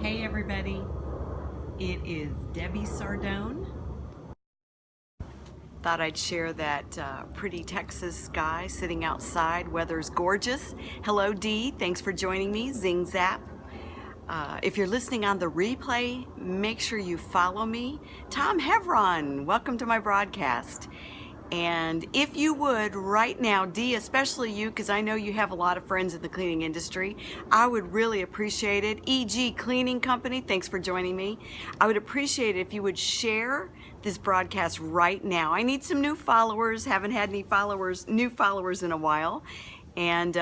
Hey everybody, it is Debbie Sardone. Thought I'd share that pretty Texas sky sitting outside. Weather's gorgeous. Hello Dee, thanks for joining me, Zing Zap. If you're listening on the replay, make sure you follow me. Tom Hevron, welcome to my broadcast. And if you would right now, Dee, especially you, because I know you have a lot of friends in the cleaning industry, I would really appreciate it. EG Cleaning Company, thanks for joining me. I would appreciate it if you would share this broadcast right now. I need some new followers, haven't had any new followers in a while. And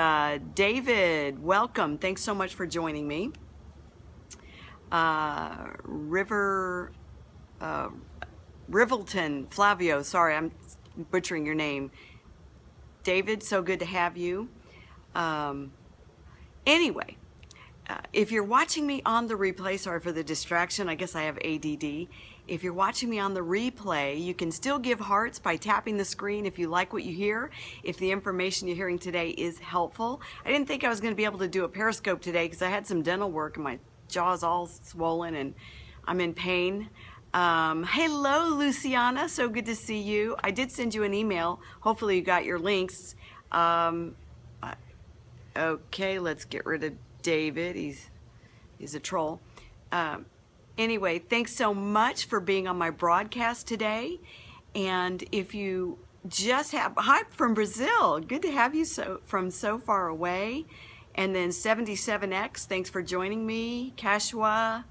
David, welcome. Thanks so much for joining me. Rivelton, Flavio, sorry, I'm butchering your name. David, so good to have you. Anyway, if you're watching me on the replay, sorry for the distraction, I guess I have ADD. If you're watching me on the replay, you can still give hearts by tapping the screen if you like what you hear, if the information you're hearing today is helpful. I didn't think I was going to be able to do a Periscope today because I had some dental work and my jaw's all swollen and I'm in pain. Hello, Luciana. So good to see you. I did send you an email. Hopefully you got your links. Okay, let's get rid of David. He's a troll. Anyway, thanks so much for being on my broadcast today. And if you just have, hi from Brazil. Good to have you from so far away. And then 77X, thanks for joining me. Kashua,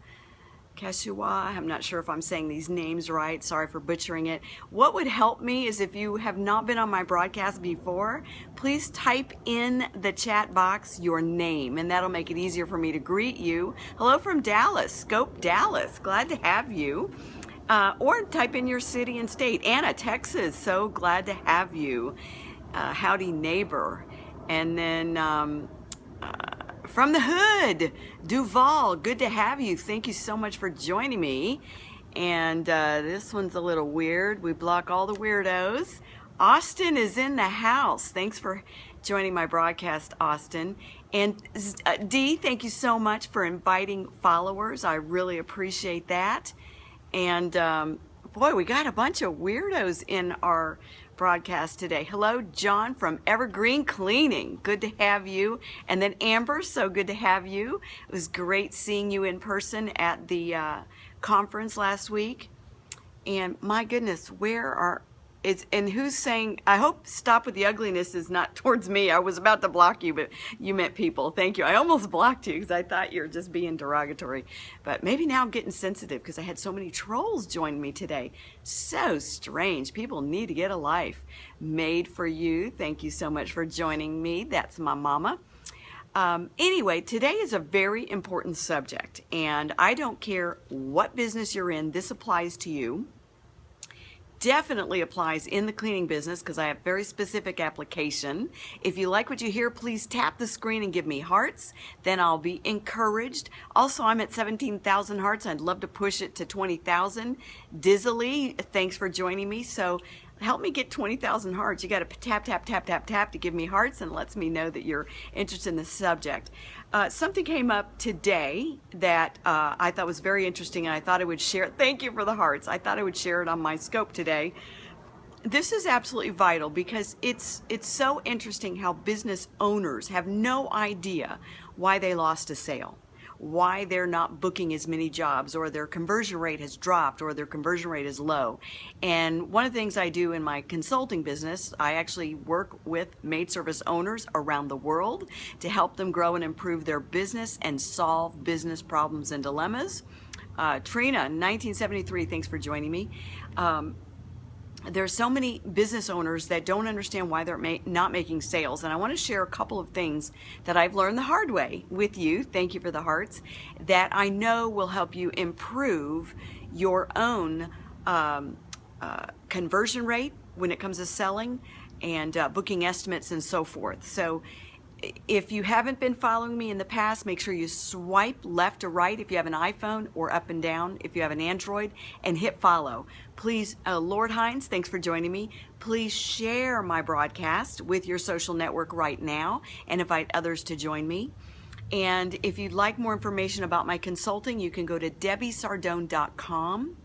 I'm not sure if I'm saying these names right. Sorry for butchering it. What would help me is if you have not been on my broadcast before, please type in the chat box your name, and that'll make it easier for me to greet you. Hello from Dallas, Scope Dallas. Glad to have you. Or type in your city and state. Anna, Texas. So glad to have you. Howdy, neighbor. And then from the hood, Duval, good to have you. Thank you so much for joining me. And this one's a little weird. We block all the weirdos. Austin is in the house. Thanks for joining my broadcast, Austin. And Dee, thank you so much for inviting followers. I really appreciate that. And boy, we got a bunch of weirdos in our broadcast today. Hello, John from Evergreen Cleaning. Good to have you. And then Amber, so good to have you. It was great seeing you in person at the conference last week. And my goodness, and who's saying, I hope Stop with the Ugliness is not towards me. I was about to block you, but you meant people. Thank you. I almost blocked you because I thought you were just being derogatory. But maybe now I'm getting sensitive because I had so many trolls join me today. So strange. People need to get a life. Made for You. Thank you so much for joining me. That's my mama. Anyway, today is a very important subject, and I don't care what business you're in, this applies to you. Definitely applies in the cleaning business because I have very specific application. If you like what you hear, please tap the screen and give me hearts. Then I'll be encouraged. Also, I'm at 17,000 hearts. I'd love to push it to 20,000. Dizzily, thanks for joining me. So help me get 20,000 hearts. You got to tap, tap, tap, tap, tap to give me hearts and lets me know that you're interested in the subject. Something came up today that I thought was very interesting, and I thought I would share it. Thank you for the hearts. I thought I would share it on my scope today. This is absolutely vital because it's so interesting how business owners have no idea why they lost a sale, why they're not booking as many jobs, or their conversion rate has dropped, or their conversion rate is low. And one of the things I do in my consulting business, I actually work with maid service owners around the world to help them grow and improve their business and solve business problems and dilemmas. Trina, 1973, thanks for joining me. There's so many business owners that don't understand why they're not making sales, and I want to share a couple of things that I've learned the hard way with you. Thank you for the hearts. That I know will help you improve your own conversion rate when it comes to selling and booking estimates and so forth. So if you haven't been following me in the past, make sure you swipe left or right if you have an iPhone, or up and down if you have an Android, and hit follow. Please, Lord Hines, thanks for joining me. Please share my broadcast with your social network right now and invite others to join me. And if you'd like more information about my consulting, you can go to debbiesardone.com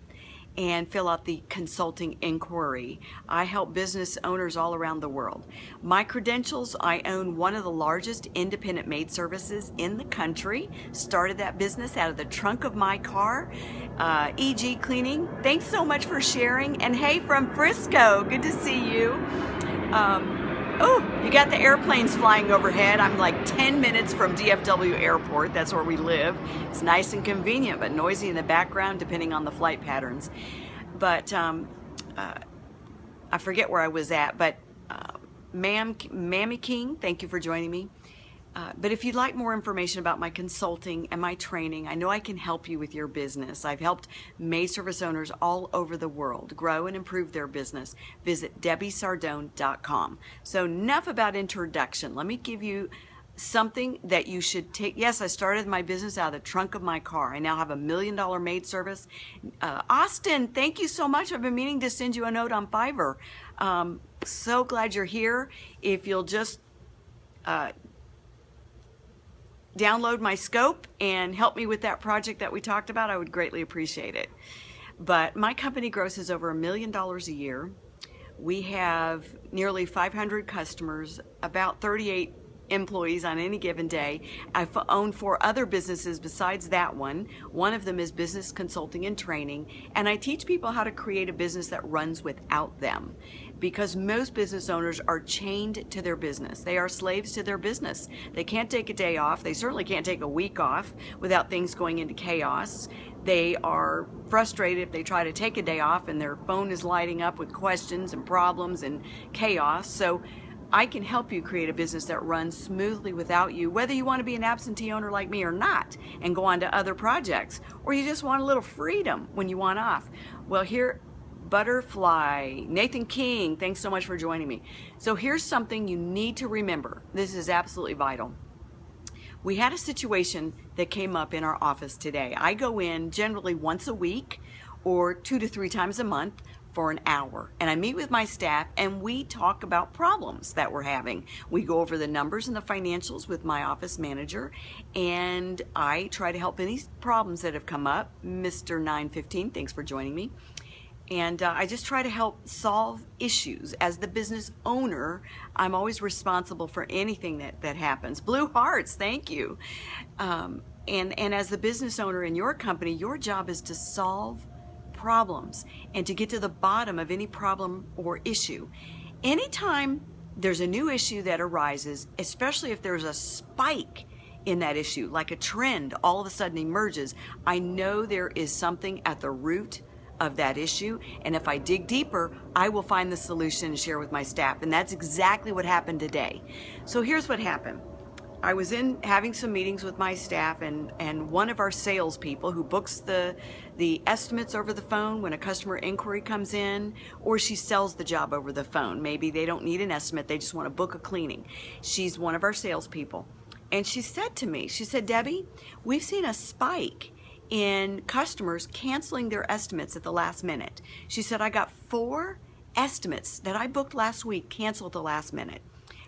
and fill out the consulting inquiry. I help business owners all around the world. My credentials: I own one of the largest independent maid services in the country. Started that business out of the trunk of my car. EG Cleaning, thanks so much for sharing. And hey, from Frisco, good to see you. Oh, you got the airplanes flying overhead. I'm like 10 minutes from DFW Airport. That's where we live. It's nice and convenient, but noisy in the background depending on the flight patterns. But I forget where I was at, but Mammy King, thank you for joining me. But if you'd like more information about my consulting and my training, I know I can help you with your business. I've helped maid service owners all over the world grow and improve their business. Visit debbiesardone.com. So enough about introduction. Let me give you something that you should take. Yes, I started my business out of the trunk of my car. I now have $1 million maid service. Austin, thank you so much. I've been meaning to send you a note on Fiverr. So glad you're here. If you'll just download my scope and help me with that project that we talked about, I would greatly appreciate it. But my company grosses over $1 million a year. We have nearly 500 customers, about 38 employees on any given day. I own 4 other businesses besides that one. One of them is business consulting and training, and I teach people how to create a business that runs without them, because most business owners are chained to their business. They are slaves to their business. They can't take a day off. They certainly can't take a week off without things going into chaos. They are frustrated if they try to take a day off and their phone is lighting up with questions and problems and chaos. So I can help you create a business that runs smoothly without you, whether you want to be an absentee owner like me or not and go on to other projects, or you just want a little freedom when you want off. Well, here, Butterfly, Nathan King, thanks so much for joining me. So here's something you need to remember. This is absolutely vital. We had a situation that came up in our office today. I go in generally once a week or 2 to 3 times a month for an hour, and I meet with my staff and we talk about problems that we're having. We go over the numbers and the financials with my office manager, and I try to help any problems that have come up. Mr. 915, thanks for joining me. And I just try to help solve issues. As the business owner, I'm always responsible for anything that happens. Blue hearts, thank you. And as the business owner in your company, your job is to solve problems and to get to the bottom of any problem or issue. Anytime there's a new issue that arises, especially if there's a spike in that issue, like a trend all of a sudden emerges, I know there is something at the root of that issue, and if I dig deeper, I will find the solution and share with my staff. And that's exactly what happened today. So here's what happened. I was in having some meetings with my staff, and one of our salespeople who books the estimates over the phone when a customer inquiry comes in, or she sells the job over the phone. Maybe they don't need an estimate, they just want to book a cleaning. She's one of our salespeople. And she said to me, she said, Debbie, we've seen a spike in customers canceling their estimates at the last minute. She said, I got 4 estimates that I booked last week canceled at the last minute.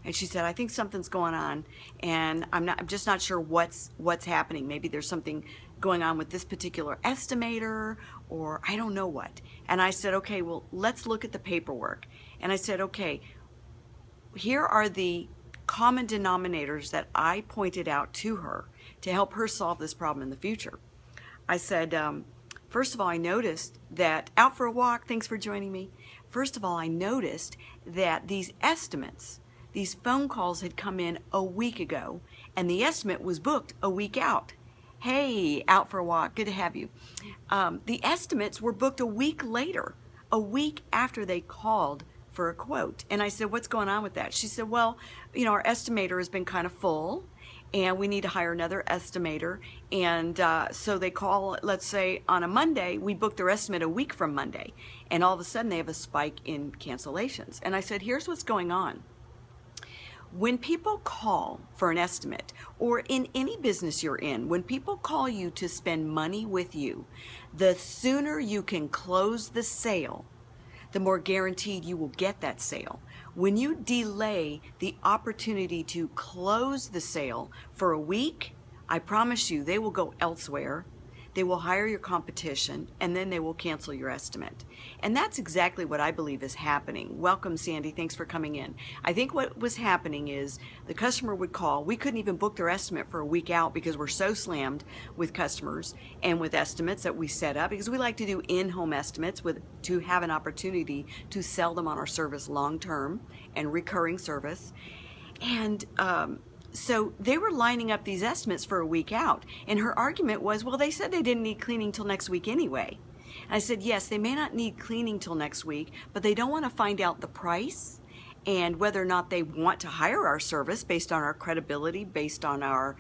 And she said, I think something's going on, and I'm just not sure what's happening. Maybe there's something going on with this particular estimator, or I don't know what. And I said, okay, well, let's look at the paperwork. And I said, okay, here are the common denominators that I pointed out to her to help her solve this problem in the future. I said, first of all, I noticed that, Out for a Walk, thanks for joining me. First of all, I noticed that these estimates, these phone calls had come in a week ago, and the estimate was booked a week out. Hey, Out for a Walk, good to have you. The estimates were booked a week later, a week after they called for a quote. And I said, what's going on with that? She said, well, our estimator has been kind of full, and we need to hire another estimator. And so they call, let's say on a Monday, we booked their estimate a week from Monday, and all of a sudden they have a spike in cancellations. And I said, here's what's going on. When people call for an estimate, or in any business you're in, when people call you to spend money with you, the sooner you can close the sale, the more guaranteed you will get that sale. When you delay the opportunity to close the sale for a week I promise you they will go elsewhere. They will hire your competition, and then they will cancel your estimate. And that's exactly what I believe is happening. Welcome, Sandy. Thanks for coming in. I think what was happening is the customer would call. We couldn't even book their estimate for a week out because we're so slammed with customers and with estimates that we set up, because we like to do in-home estimates to have an opportunity to sell them on our service long-term and recurring service. And so they were lining up these estimates for a week out. And her argument was, well, they said they didn't need cleaning till next week anyway. And I said, yes, they may not need cleaning till next week, but they don't want to find out the price and whether or not they want to hire our service based on our credibility, based on our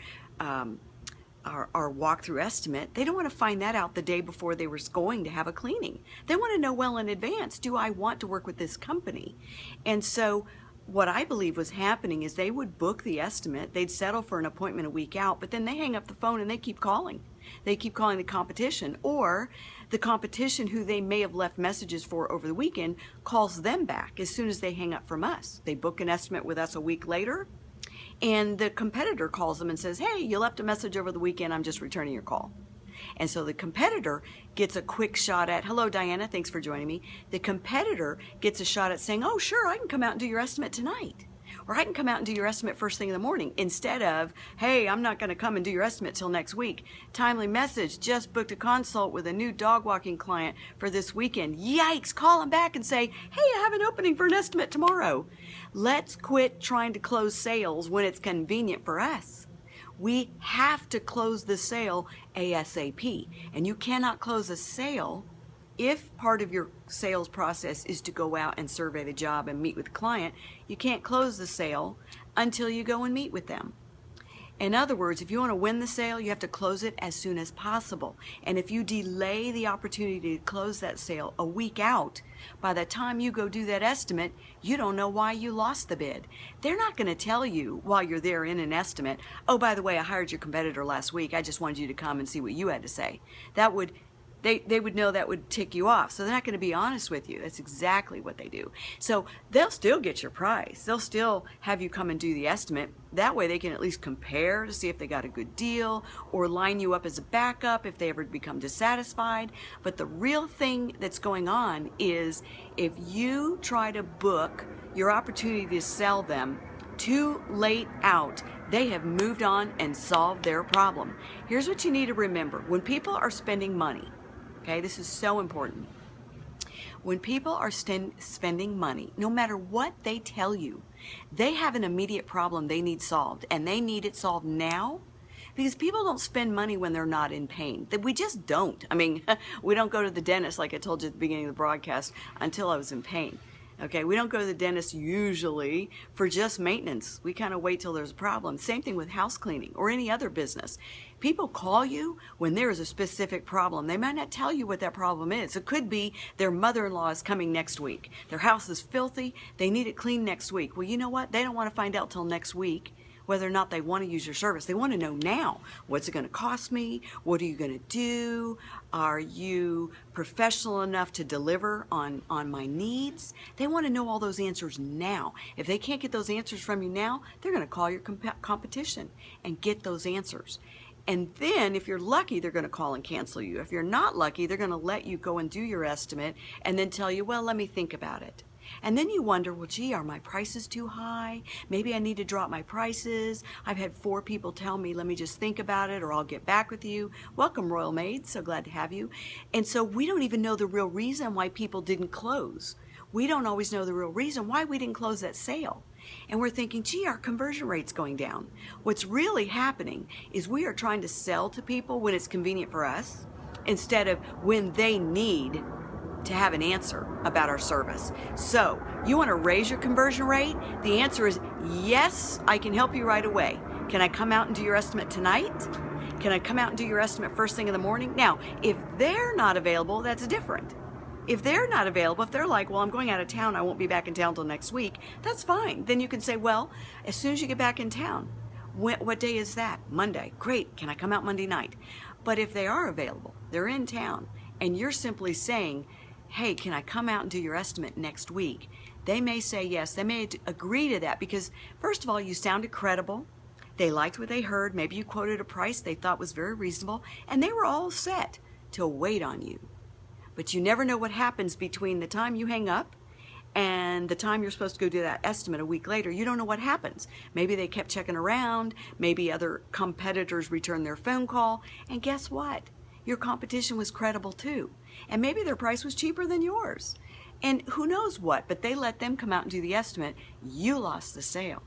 walkthrough estimate. They don't want to find that out the day before they were going to have a cleaning. They want to know well in advance, do I want to work with this company? And so what I believe was happening is they would book the estimate, they'd settle for an appointment a week out, but then they hang up the phone and they keep calling. They keep calling the competition, or the competition who they may have left messages for over the weekend calls them back as soon as they hang up from us. They book an estimate with us a week later, and the competitor calls them and says, hey, you left a message over the weekend, I'm just returning your call. And so the competitor gets a quick shot at, hello, Diana, thanks for joining me. The competitor gets a shot at saying, oh, sure, I can come out and do your estimate tonight. Or I can come out and do your estimate first thing in the morning, instead of, hey, I'm not going to come and do your estimate till next week. Timely message, just booked a consult with a new dog walking client for this weekend. Yikes, call them back and say, hey, I have an opening for an estimate tomorrow. Let's quit trying to close sales when it's convenient for us. We have to close the sale ASAP. And you cannot close a sale if part of your sales process is to go out and survey the job and meet with the client. You can't close the sale until you go and meet with them. In other words, if you want to win the sale, you have to close it as soon as possible. And if you delay the opportunity to close that sale a week out, by the time you go do that estimate, you don't know why you lost the bid. They're not going to tell you while you're there in an estimate, oh, by the way, I hired your competitor last week. I just wanted you to come and see what you had to say. They would know that would tick you off. So they're not going to be honest with you. That's exactly what they do. So they'll still get your price. They'll still have you come and do the estimate. That way they can at least compare to see if they got a good deal, or line you up as a backup if they ever become dissatisfied. But the real thing that's going on is if you try to book your opportunity to sell them too late out, they have moved on and solved their problem. Here's what you need to remember. When people are spending money, okay, this is so important. When people are spending money, no matter what they tell you, they have an immediate problem they need solved, and they need it solved now, because people don't spend money when they're not in pain. We just don't. I mean, we don't go to the dentist, like I told you at the beginning of the broadcast, until I was in pain. Okay, we don't go to the dentist usually for just maintenance. We kind of wait till there's a problem. Same thing with house cleaning or any other business. People call you when there is a specific problem. They might not tell you what that problem is. It could be their mother-in-law is coming next week. Their house is filthy. They need it cleaned next week. Well, you know what? They don't want to find out till next week whether or not they want to use your service. They want to know now. What's it going to cost me? What are you going to do? Are you professional enough to deliver on my needs? They want to know all those answers now. If they can't get those answers from you now, they're going to call your competition and get those answers. And then if you're lucky, they're going to call and cancel you. If you're not lucky, they're going to let you go and do your estimate and then tell you, well, let me think about it. And then you wonder, well, gee, are my prices too high? Maybe I need to drop my prices. I've had 4 people tell me, let me just think about it, or I'll get back with you. Welcome, Royal Maid. So glad to have you. And so we don't even know the real reason why people didn't close. We don't always know the real reason why we didn't close that sale. And we're thinking, gee, our conversion rate's going down. What's really happening is we are trying to sell to people when it's convenient for us, instead of when they need to have an answer about our service. So you want to raise your conversion rate? The answer is yes, I can help you right away. Can I come out and do your estimate tonight? Can I come out and do your estimate first thing in the morning? Now, if they're not available, that's different. If they're not available, if they're like, well, I'm going out of town, I won't be back in town till next week, that's fine. Then you can say, well, as soon as you get back in town, what day is that? Monday. Great. Can I come out Monday night? But if they are available, they're in town, and you're simply saying, hey, can I come out and do your estimate next week? They may say yes. They may agree to that because, first of all, you sounded credible. They liked what they heard. Maybe you quoted a price they thought was very reasonable, and they were all set to wait on you. But you never know what happens between the time you hang up and the time you're supposed to go do that estimate a week later. You don't know what happens. Maybe they kept checking around. Maybe other competitors returned their phone call. And guess what? Your competition was credible too. And maybe their price was cheaper than yours. And who knows what, but they let them come out and do the estimate. You lost the sale.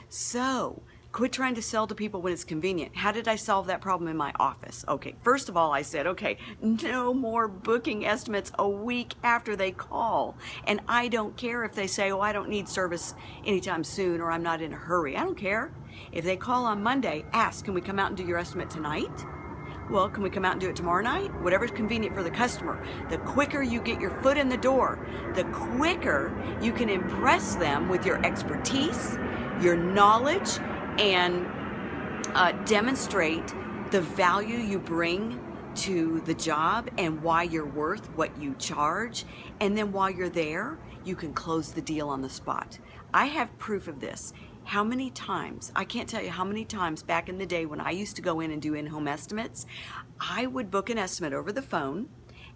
So quit trying to sell to people when it's convenient. How did I solve that problem in my office? Okay, first of all, I said, okay, no more booking estimates a week after they call. And I don't care if they say, oh, I don't need service anytime soon, or I'm not in a hurry. I don't care. If they call on Monday, ask, can we come out and do your estimate tonight? Well, can we come out and do it tomorrow night? Whatever's convenient for the customer. The quicker you get your foot in the door, the quicker you can impress them with your expertise, your knowledge, and demonstrate the value you bring to the job and why you're worth what you charge. And then while you're there, you can close the deal on the spot. I have proof of this. How many times, I can't tell you how many times back in the day when I used to go in and do in-home estimates, I would book an estimate over the phone,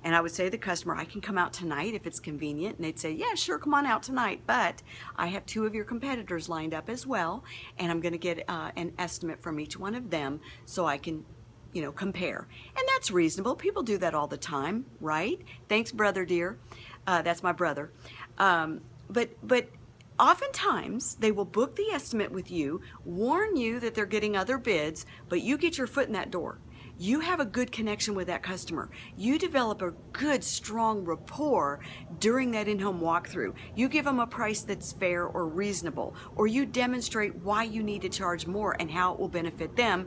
and I would say to the customer, I can come out tonight if it's convenient. And they'd say, yeah, sure, come on out tonight. But I have 2 of your competitors lined up as well, and I'm going to get an estimate from each one of them so I can, compare. And that's reasonable. People do that all the time, right? Thanks, brother dear. That's my brother. But oftentimes, they will book the estimate with you, warn you that they're getting other bids, but you get your foot in that door. You have a good connection with that customer. You develop a good, strong rapport during that in-home walkthrough. You give them a price that's fair or reasonable, or you demonstrate why you need to charge more and how it will benefit them.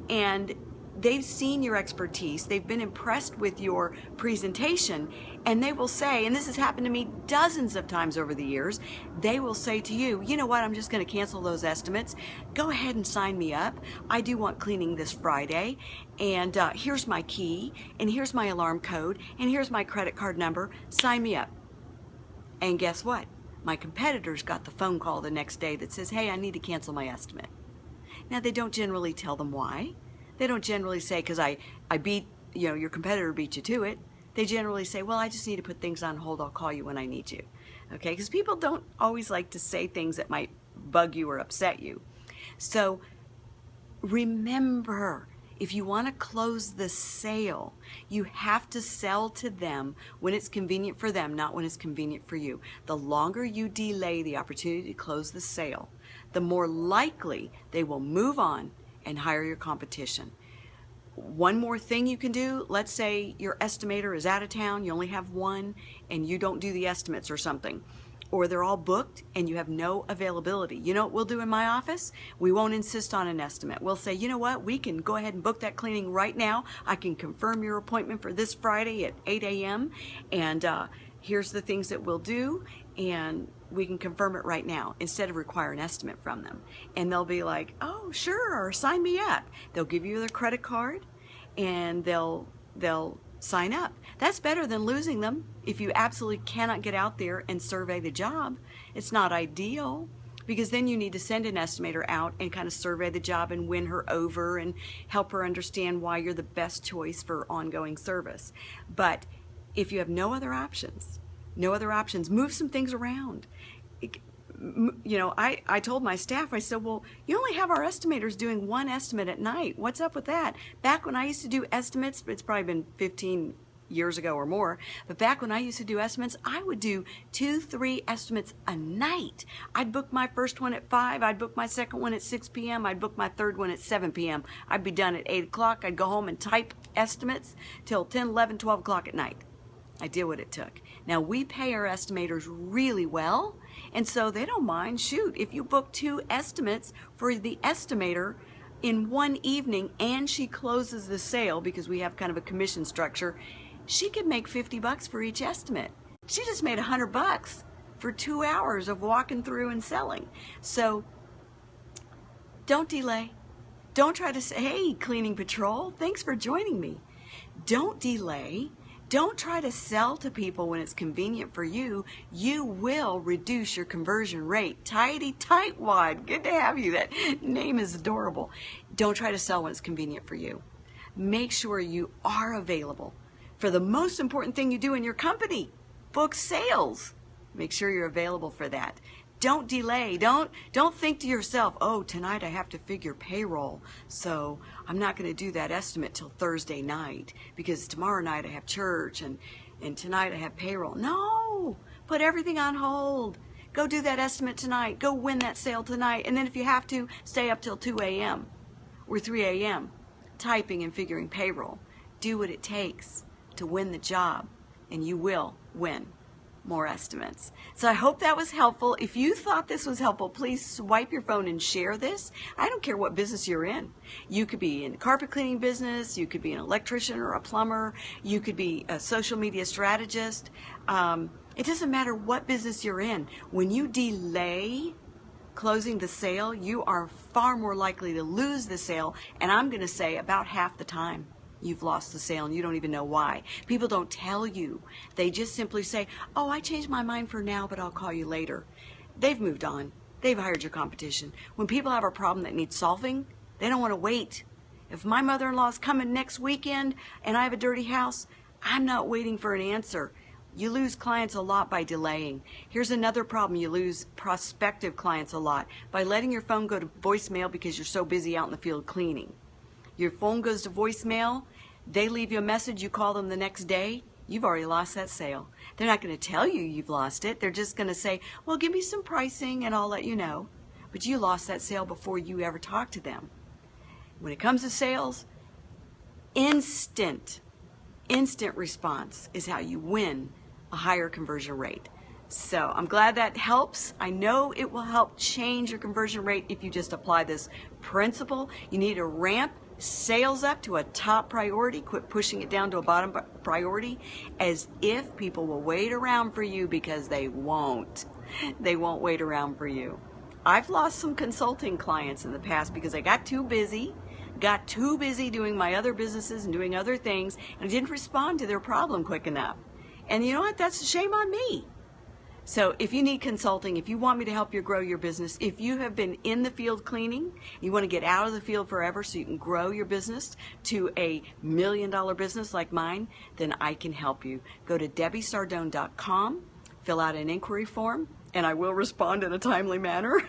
And they've seen your expertise, they've been impressed with your presentation, and they will say, and this has happened to me dozens of times over the years, they will say to you, you know what, I'm just going to cancel those estimates. Go ahead and sign me up. I do want cleaning this Friday, and here's my key, and here's my alarm code, and here's my credit card number. Sign me up. And guess what? My competitors got the phone call the next day that says, hey, I need to cancel my estimate. Now, they don't generally tell them why. They don't generally say, because I beat, your competitor beat you to it. They generally say, well, I just need to put things on hold. I'll call you when I need you. Okay? Because people don't always like to say things that might bug you or upset you. So remember, if you want to close the sale, you have to sell to them when it's convenient for them, not when it's convenient for you. The longer you delay the opportunity to close the sale, the more likely they will move on and hire your competition. One more thing you can do, let's say your estimator is out of town, you only have one, and you don't do the estimates or something, or they're all booked and you have no availability. You know what we'll do in my office? We won't insist on an estimate. We'll say, you know what, we can go ahead and book that cleaning right now. I can confirm your appointment for this Friday at 8 a.m. and here's the things that we'll do, and we can confirm it right now instead of require an estimate from them. And they'll be like, oh, sure, sign me up. They'll give you their credit card and they'll sign up. That's better than losing them if you absolutely cannot get out there and survey the job. It's not ideal, because then you need to send an estimator out and kind of survey the job and win her over and help her understand why you're the best choice for ongoing service. But if you have no other options, move some things around. I told my staff, I said, well, you only have our estimators doing one estimate at night. What's up with that? Back when I used to do estimates, it's probably been 15 years ago or more, but back when I used to do estimates, I would do 2-3 estimates a night. I'd book my first one at 5, I'd book my second one at 6 p.m., I'd book my third one at 7 p.m. I'd be done at 8 o'clock. I'd go home and type estimates till 10, 11, 12 o'clock at night. I did what it took. Now, we pay our estimators really well, and so they don't mind. Shoot, if you book 2 estimates for the estimator in one evening and she closes the sale, because we have kind of a commission structure, she could make $50 for each estimate. She just made $100 for 2 hours of walking through and selling. So don't delay. Don't try to say, hey, cleaning patrol, thanks for joining me. Don't delay. Don't try to sell to people when it's convenient for you. You will reduce your conversion rate. Tidy Tightwad, good to have you. That name is adorable. Don't try to sell when it's convenient for you. Make sure you are available for the most important thing you do in your company, book sales. Make sure you're available for that. Don't delay. Don't think to yourself, oh, tonight I have to figure payroll, so I'm not going to do that estimate till Thursday night because tomorrow night I have church and tonight I have payroll. No, put everything on hold. Go do that estimate tonight. Go win that sale tonight. And then if you have to, stay up till 2 a.m. or 3 a.m. typing and figuring payroll. Do what it takes to win the job, and you will win more estimates. So I hope that was helpful. If you thought this was helpful, please swipe your phone and share this. I don't care what business you're in. You could be in the carpet cleaning business, you could be an electrician or a plumber, you could be a social media strategist. It doesn't matter what business you're in. When you delay closing the sale, you are far more likely to lose the sale, and I'm going to say about half the time you've lost the sale and you don't even know why. People don't tell you. They just simply say, oh, I changed my mind for now, but I'll call you later. They've moved on. They've hired your competition. When people have a problem that needs solving, they don't want to wait. If my mother-in-law is coming next weekend and I have a dirty house, I'm not waiting for an answer. You lose clients a lot by delaying. Here's another problem. You lose prospective clients a lot by letting your phone go to voicemail because you're so busy out in the field cleaning. Your phone goes to voicemail, they leave you a message, you call them the next day, you've already lost that sale. They're not going to tell you you've lost it. They're just going to say, well, give me some pricing and I'll let you know. But you lost that sale before you ever talked to them. When it comes to sales, instant response is how you win a higher conversion rate. So I'm glad that helps. I know it will help change your conversion rate if you just apply this principle. You need to ramp sales up to a top priority. Quit pushing it down to a bottom priority as if people will wait around for you, because they won't. They won't wait around for you. I've lost some consulting clients in the past because I got too busy doing my other businesses and doing other things, and I didn't respond to their problem quick enough. And you know what? That's a shame on me. So if you need consulting, if you want me to help you grow your business, if you have been in the field cleaning, you want to get out of the field forever so you can grow your business to a $1 million business like mine, then I can help you. Go to DebbieSardone.com, fill out an inquiry form, and I will respond in a timely manner.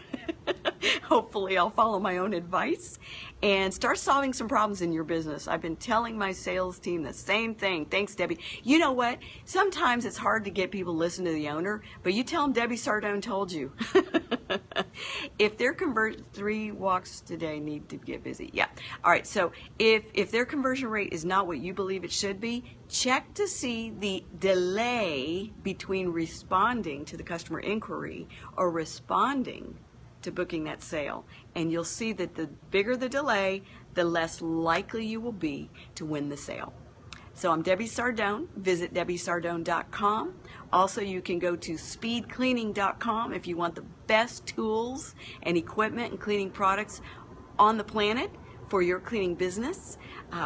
Hopefully I'll follow my own advice and start solving some problems in your business. I've been telling my sales team the same thing. Thanks, Debbie. You know what? Sometimes it's hard to get people to listen to the owner, but you tell them Debbie Sardone told you. If their 3 walks today need to get busy. Yeah. All right. So if their conversion rate is not what you believe it should be, check to see the delay between responding to the customer inquiry or responding to booking that sale, and you'll see that the bigger the delay, the less likely you will be to win the sale. So I'm Debbie Sardone. Visit DebbieSardone.com. Also, you can go to SpeedCleaning.com if you want the best tools and equipment and cleaning products on the planet for your cleaning business.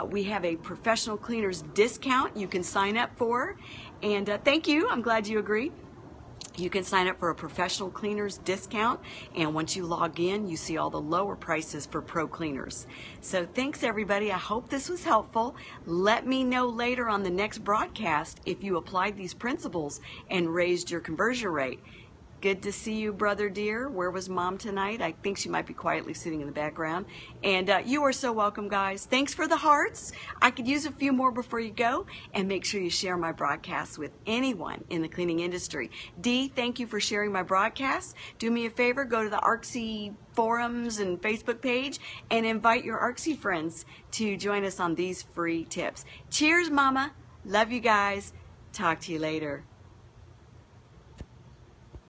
We have a professional cleaners discount you can sign up for, and thank you. I'm glad you agree. You can sign up for a professional cleaners discount, and once you log in, you see all the lower prices for pro cleaners. So thanks, everybody. I hope this was helpful. Let me know later on the next broadcast if you applied these principles and raised your conversion rate. Good to see you, brother dear. Where was Mom tonight? I think she might be quietly sitting in the background. And you are so welcome, guys. Thanks for the hearts. I could use a few more before you go. And make sure you share my broadcasts with anyone in the cleaning industry. Dee, thank you for sharing my broadcasts. Do me a favor, go to the ARCSI forums and Facebook page and invite your ARCSI friends to join us on these free tips. Cheers, Mama. Love you guys. Talk to you later.